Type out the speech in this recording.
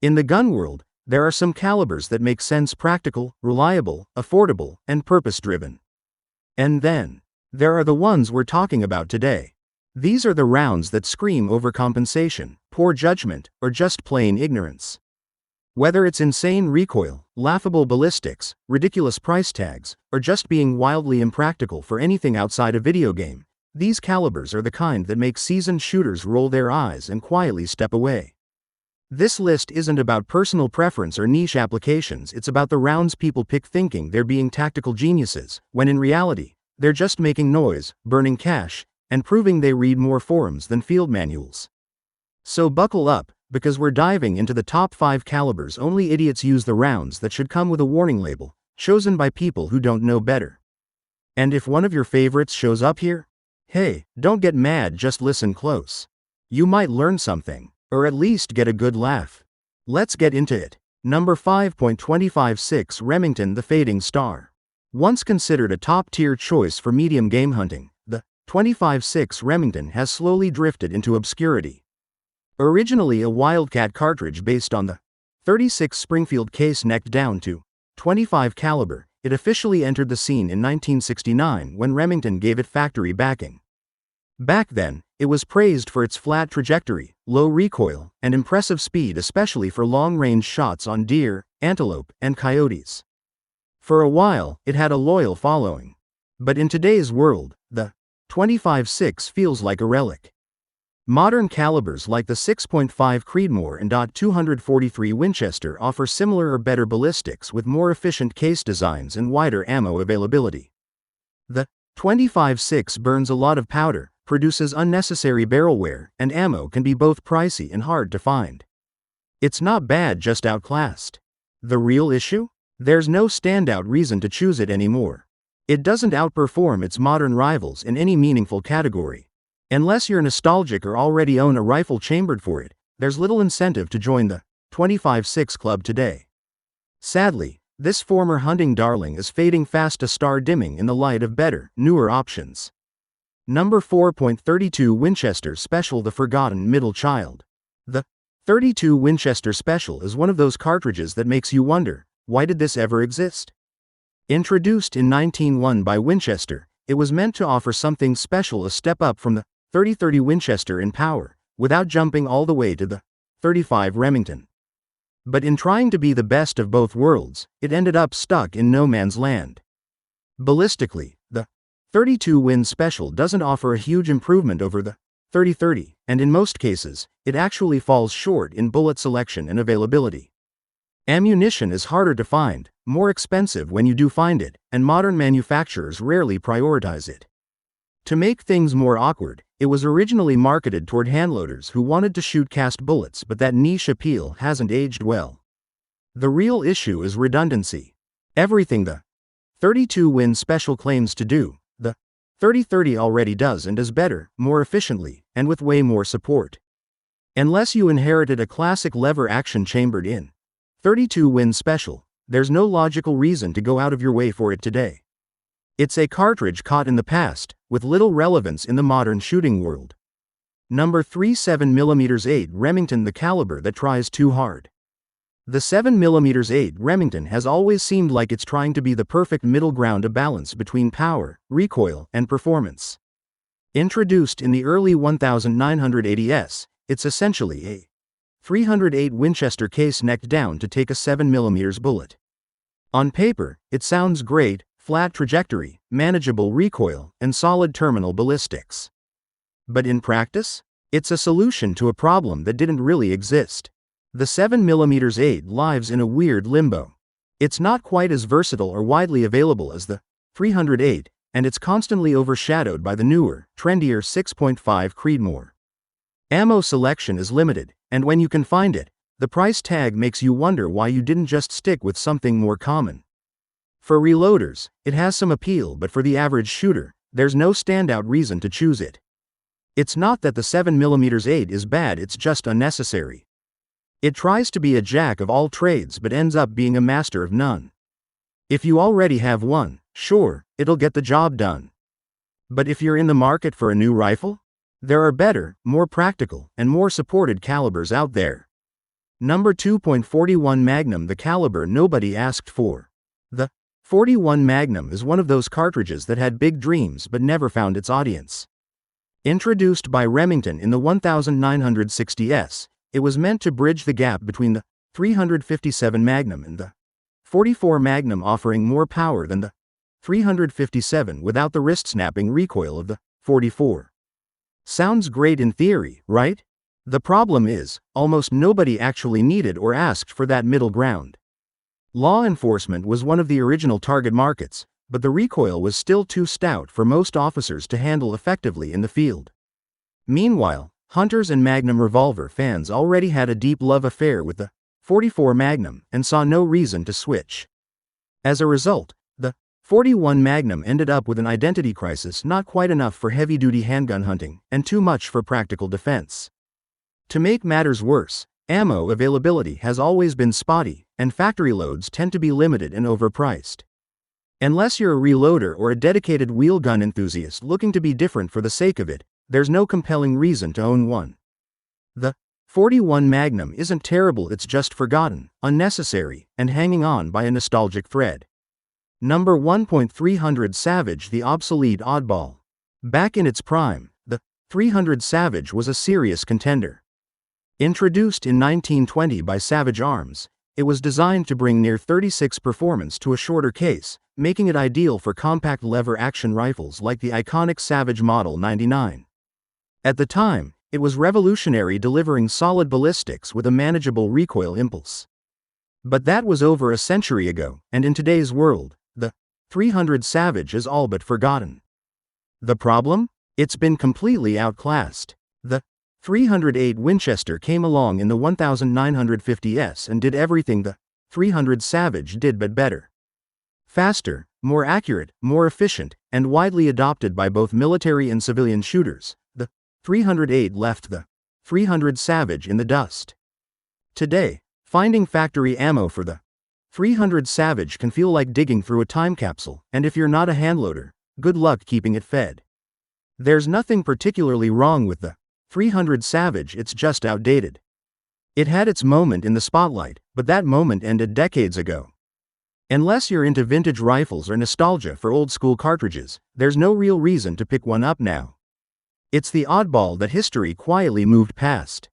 In the gun world, there are some calibers that make sense: practical, reliable, affordable, and purpose-driven. And then, there are the ones we're talking about today. These are the rounds that scream overcompensation, poor judgment, or just plain ignorance. Whether it's insane recoil, laughable ballistics, ridiculous price tags, or just being wildly impractical for anything outside a video game, these calibers are the kind that make seasoned shooters roll their eyes and quietly step away. This list isn't about personal preference or niche applications. It's about the rounds people pick thinking they're being tactical geniuses, when in reality, they're just making noise, burning cash, and proving they read more forums than field manuals. So buckle up, because we're diving into the top 5 calibers only idiots use, the rounds that should come with a warning label, chosen by people who don't know better. And if one of your favorites shows up here, hey, don't get mad, just listen close. You might learn something, or at least get a good laugh. Let's get into it. Number 5.256 Remington, the Fading Star. Once considered a top-tier choice for medium game hunting, the .25-6 Remington has slowly drifted into obscurity. Originally a Wildcat cartridge based on the .36 Springfield case necked down to .25 caliber, it officially entered the scene in 1969 when Remington gave it factory backing. Back then, it was praised for its flat trajectory, low recoil, and impressive speed, especially for long-range shots on deer, antelope, and coyotes. For a while, it had a loyal following. But in today's world, the .25-6 feels like a relic. Modern calibers like the 6.5 Creedmoor and .243 Winchester offer similar or better ballistics with more efficient case designs and wider ammo availability. The .25-6 burns a lot of powder, produces unnecessary barrel wear, and ammo can be both pricey and hard to find. It's not bad, just outclassed. The real issue? There's no standout reason to choose it anymore. It doesn't outperform its modern rivals in any meaningful category. Unless you're nostalgic or already own a rifle chambered for it, there's little incentive to join the .25-6 club today. Sadly, this former hunting darling is fading fast, a star dimming in the light of better, newer options. Number 4.32 Winchester Special, the Forgotten Middle Child. The .32 Winchester Special is one of those cartridges that makes you wonder, why did this ever exist? Introduced in 1901 by Winchester, it was meant to offer something special, a step up from the .30 Winchester in power, without jumping all the way to the .35 Remington. But in trying to be the best of both worlds, it ended up stuck in no man's land. Ballistically, the .32 Win Special doesn't offer a huge improvement over the .30, and in most cases, it actually falls short in bullet selection and availability. Ammunition is harder to find, more expensive when you do find it, and modern manufacturers rarely prioritize it. To make things more awkward, it was originally marketed toward handloaders who wanted to shoot cast bullets, but that niche appeal hasn't aged well. The real issue is redundancy. Everything the .32 Win Special claims to do, the .30 already does, and does better, more efficiently, and with way more support. Unless you inherited a classic lever action chambered in .32 Win Special, there's no logical reason to go out of your way for it today. It's a cartridge caught in the past, with little relevance in the modern shooting world. Number 3 7mm8 Remington, the caliber that tries too hard. The 7mm8 Remington has always seemed like it's trying to be the perfect middle ground, a balance between power, recoil, and performance. Introduced in the early 1980s, it's essentially a .308 Winchester case necked down to take a 7mm bullet. On paper, it sounds great: flat trajectory, manageable recoil, and solid terminal ballistics. But in practice, it's a solution to a problem that didn't really exist. The 7mm8 lives in a weird limbo. It's not quite as versatile or widely available as the .308, and it's constantly overshadowed by the newer, trendier 6.5 Creedmoor. Ammo selection is limited, and when you can find it, the price tag makes you wonder why you didn't just stick with something more common. For reloaders, it has some appeal, but for the average shooter, there's no standout reason to choose it. It's not that the 7mm8 is bad, it's just unnecessary. It tries to be a jack of all trades but ends up being a master of none. If you already have one, sure, it'll get the job done. But if you're in the market for a new rifle, there are better, more practical, and more supported calibers out there. Number 2.41 Magnum, the caliber nobody asked for. The 41 Magnum is one of those cartridges that had big dreams but never found its audience. Introduced by Remington in the 1960s, it was meant to bridge the gap between the 357 Magnum and the 44 Magnum, offering more power than the 357 without the wrist-snapping recoil of the 44. Sounds great in theory, right? The problem is, almost nobody actually needed or asked for that middle ground. Law enforcement was one of the original target markets, but the recoil was still too stout for most officers to handle effectively in the field. Meanwhile, hunters and Magnum revolver fans already had a deep love affair with the 44 Magnum and saw no reason to switch. As a result, the 41 Magnum ended up with an identity crisis, not quite enough for heavy-duty handgun hunting and too much for practical defense. To make matters worse, ammo availability has always been spotty, and factory loads tend to be limited and overpriced. Unless you're a reloader or a dedicated wheel gun enthusiast looking to be different for the sake of it, there's no compelling reason to own one. The 41 Magnum isn't terrible, it's just forgotten, unnecessary, and hanging on by a nostalgic thread. Number 1.300 Savage, the obsolete oddball. Back in its prime, the 300 Savage was a serious contender. Introduced in 1920 by Savage Arms, it was designed to bring near 36 performance to a shorter case, making it ideal for compact lever-action rifles like the iconic Savage Model 99. At the time, it was revolutionary, delivering solid ballistics with a manageable recoil impulse. But that was over a century ago, and in today's world, the 300 Savage is all but forgotten. The problem? It's been completely outclassed. The 308 Winchester came along in the 1950s and did everything the 300 Savage did but better. Faster, more accurate, more efficient, and widely adopted by both military and civilian shooters, the 308 left the 300 Savage in the dust. Today, finding factory ammo for the 300 Savage can feel like digging through a time capsule, and if you're not a handloader, good luck keeping it fed. There's nothing particularly wrong with the 300 Savage, it's just outdated. It had its moment in the spotlight, but that moment ended decades ago. Unless you're into vintage rifles or nostalgia for old-school cartridges, there's no real reason to pick one up now. It's the oddball that history quietly moved past.